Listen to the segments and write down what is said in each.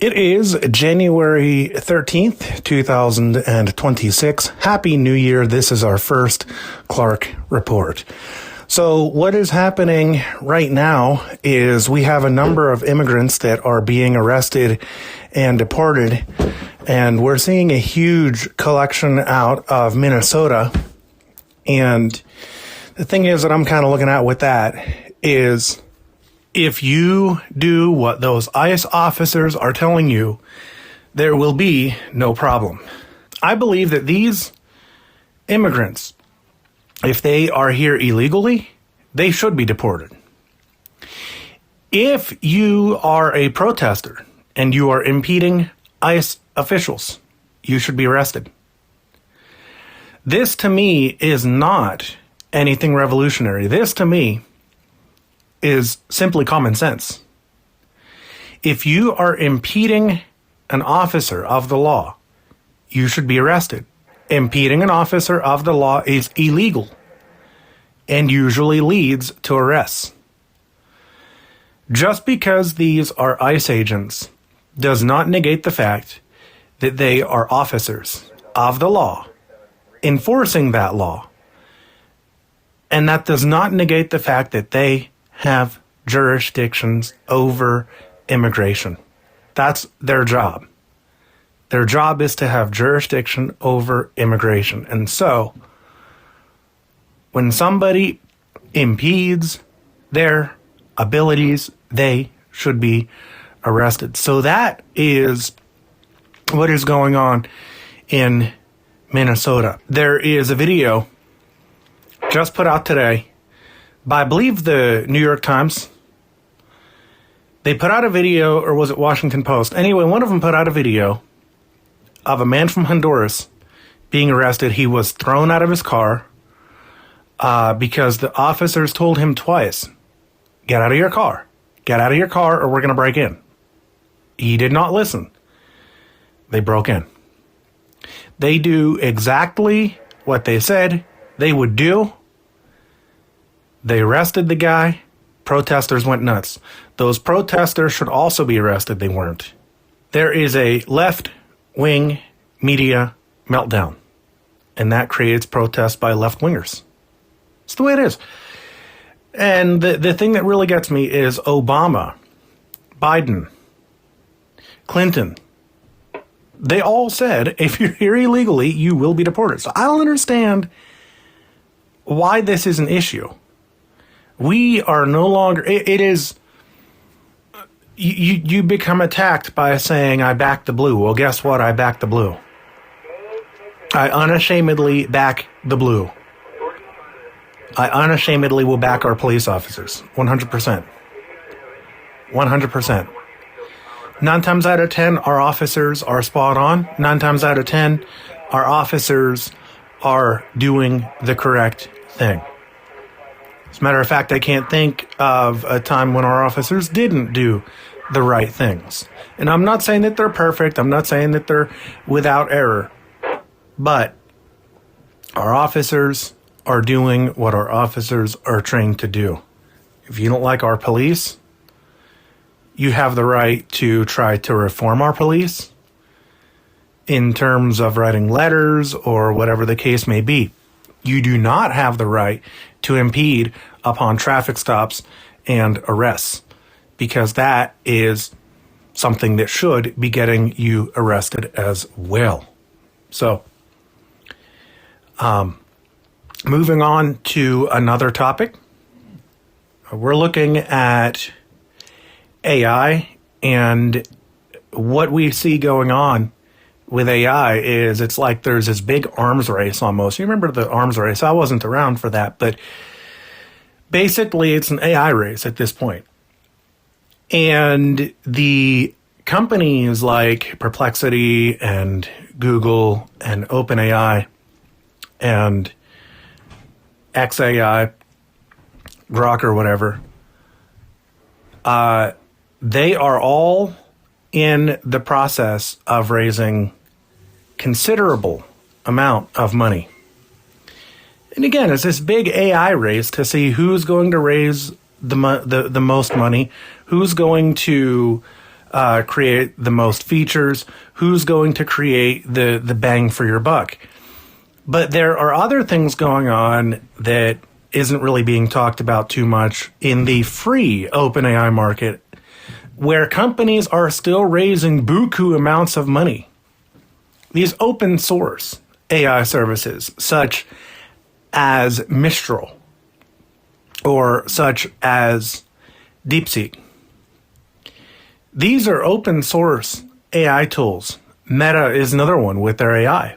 It is January 13th, 2026. Happy New Year. This is our first Clark Report. So what is happening right now is we have a number of immigrants that are being arrested and deported, and we're seeing a huge collection out of Minnesota. And the thing is that I'm kind of looking at with that is, if you do what those ICE officers are telling you, there will be no problem. I believe that these immigrants, if they are here illegally, they should be deported. If you are a protester and you are impeding ICE officials, you should be arrested. This to me is not anything revolutionary. This to me is simply common sense. If you are impeding an officer of the law, you should be arrested. Impeding an officer of the law is illegal and usually leads to arrests. Just because these are ICE agents does not negate the fact that they are officers of the law, enforcing that law. And that does not negate the fact that they have jurisdictions over immigration. That's their job. Their job is to have jurisdiction over immigration. And so, when somebody impedes their abilities, they should be arrested. So that is what is going on in Minnesota. There is a video just put out today by, I believe, the New York Times. They put out a video, or was it Washington Post? Anyway, one of them put out a video of a man from Honduras being arrested. He was thrown out of his car because the officers told him twice, get out of your car. Get out of your car or we're going to break in. He did not listen. They broke in. They do exactly what they said they would do. They arrested the guy. Protesters went nuts. Those protesters should also be arrested. They weren't. There is a left-wing media meltdown, and that creates protests by left-wingers. It's the way it is. And the thing that really gets me is Obama, Biden, Clinton. They all said, if you're here illegally, you will be deported. So I don't understand why this is an issue. We are no longer, it is, you become attacked by saying, I back the blue. Well, guess what? I back the blue. I unashamedly back the blue. I unashamedly will back our police officers. 100%. 100%. 9 times out of 10, our officers are spot on. 9 times out of 10, our officers are doing the correct thing. As a matter of fact, I can't think of a time when our officers didn't do the right things. And I'm not saying that they're perfect. I'm not saying that they're without error. But our officers are doing what our officers are trained to do. If you don't like our police, you have the right to try to reform our police in terms of writing letters or whatever the case may be. You do not have the right to impede upon traffic stops and arrests, because that is something that should be getting you arrested as well. So, moving on to another topic, we're looking at AI, and what we see going on with AI is it's like there's this big arms race almost. You remember the arms race? I wasn't around for that, but basically it's an AI race at this point. And the companies like Perplexity and Google and OpenAI and XAI, Grok or whatever, they are all in the process of raising considerable amount of money. And again, it's this big AI race to see who's going to raise the most money, who's going to create the most features, who's going to create the bang for your buck. But there are other things going on that isn't really being talked about too much in the free OpenAI market, where companies are still raising buku amounts of money. These open source AI services, such as Mistral or such as DeepSeek, these are open source AI tools. Meta is another one with their AI.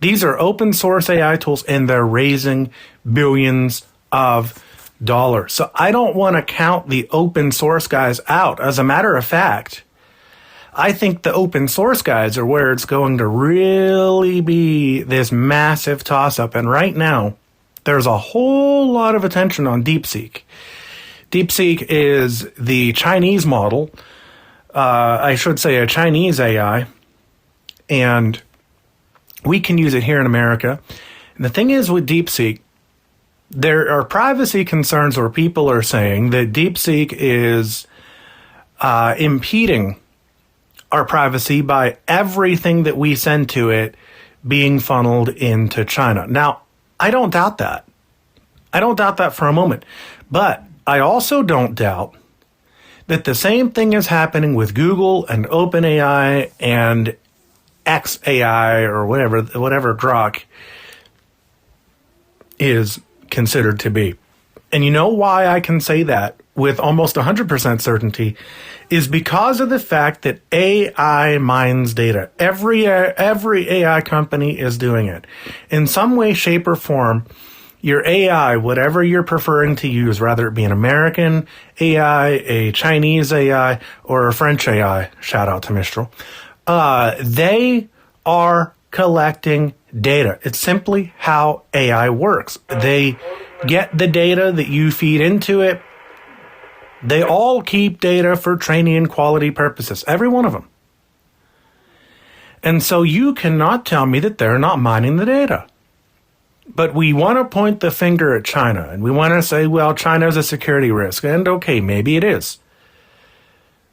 These are open source AI tools, and they're raising billions of dollars. So I don't want to count the open source guys out. As a matter of fact, I think the open source guys are where it's going to really be this massive toss-up. And right now, there's a whole lot of attention on DeepSeek. DeepSeek is the Chinese model. I should say a Chinese AI. And we can use it here in America. And the thing is with DeepSeek, there are privacy concerns where people are saying that DeepSeek is impeding our privacy by everything that we send to it being funneled into China. Now, I don't doubt that. I don't doubt that for a moment. But I also don't doubt that the same thing is happening with Google and OpenAI and XAI or whatever Grok is considered to be. And you know why I can say that with almost 100% certainty is because of the fact that AI mines data. Every AI company is doing it. In some way, shape, or form, your AI, whatever you're preferring to use, whether it be an American AI, a Chinese AI, or a French AI, shout out to Mistral, they are collecting data. It's simply how AI works. They get the data that you feed into it. They all keep data for training and quality purposes, every one of them. And so you cannot tell me that they're not mining the data. But we want to point the finger at China, and we want to say, well, China is a security risk. And okay, maybe it is.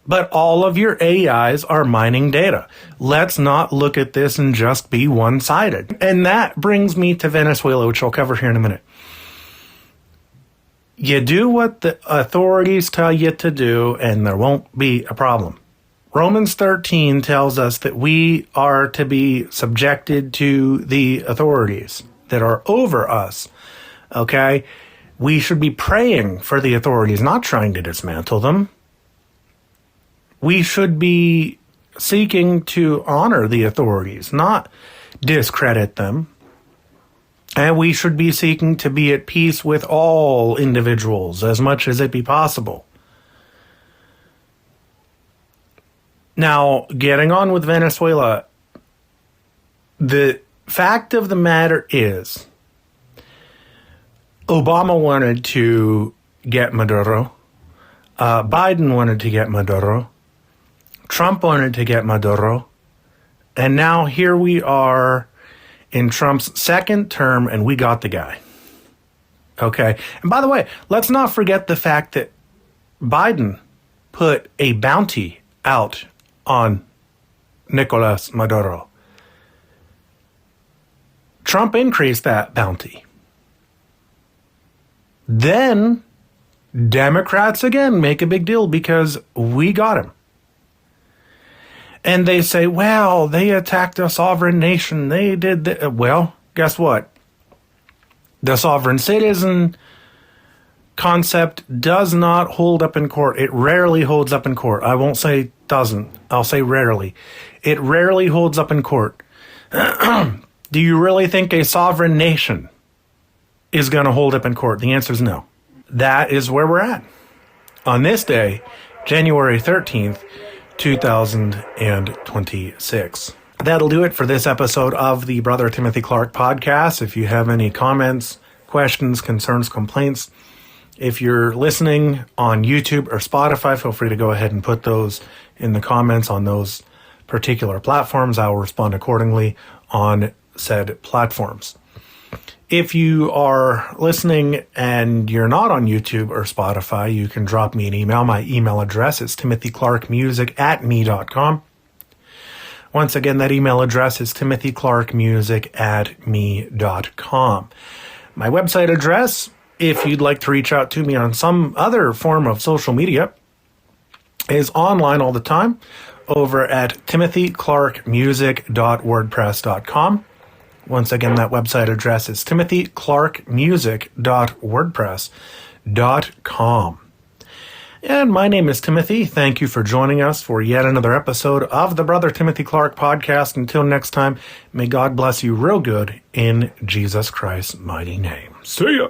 But all of your AIs are mining data. Let's not look at this and just be one-sided. And that brings me to Venezuela, which I'll cover here in a minute. You do what the authorities tell you to do, and there won't be a problem. Romans 13 tells us that we are to be subjected to the authorities that are over us, okay? We should be praying for the authorities, not trying to dismantle them. We should be seeking to honor the authorities, not discredit them. And we should be seeking to be at peace with all individuals as much as it be possible. Now, getting on with Venezuela, the fact of the matter is, Obama wanted to get Maduro. Biden wanted to get Maduro. Trump wanted to get Maduro. And now here we are in Trump's second term, and we got the guy. Okay. And by the way, let's not forget the fact that Biden put a bounty out on Nicolas Maduro. Trump increased that bounty. Then Democrats again make a big deal because we got him. And they say, well, they attacked a sovereign nation. They did that. Well, guess what? The sovereign citizen concept does not hold up in court. It rarely holds up in court. I won't say doesn't. I'll say rarely. It rarely holds up in court. Do you really think a sovereign nation is going to hold up in court? The answer is no. That is where we're at. On this day, January 13th, 2026. That'll do it for this episode of the Brother Timothy Clark podcast. If you have any comments, questions, concerns, complaints, if you're listening on YouTube or Spotify, feel free to go ahead and put those in the comments on those particular platforms. I will respond accordingly on said platforms. If you are listening and you're not on YouTube or Spotify, you can drop me an email. My email address is TimothyClarkMusic@me.com. Once again, that email address is TimothyClarkMusic@me.com. My website address, if you'd like to reach out to me on some other form of social media, is online all the time over at TimothyClarkMusic.wordpress.com. Once again, that website address is TimothyClarkMusic.wordpress.com. And my name is Timothy. Thank you for joining us for yet another episode of the Brother Timothy Clark podcast. Until next time, may God bless you real good in Jesus Christ's mighty name. See ya.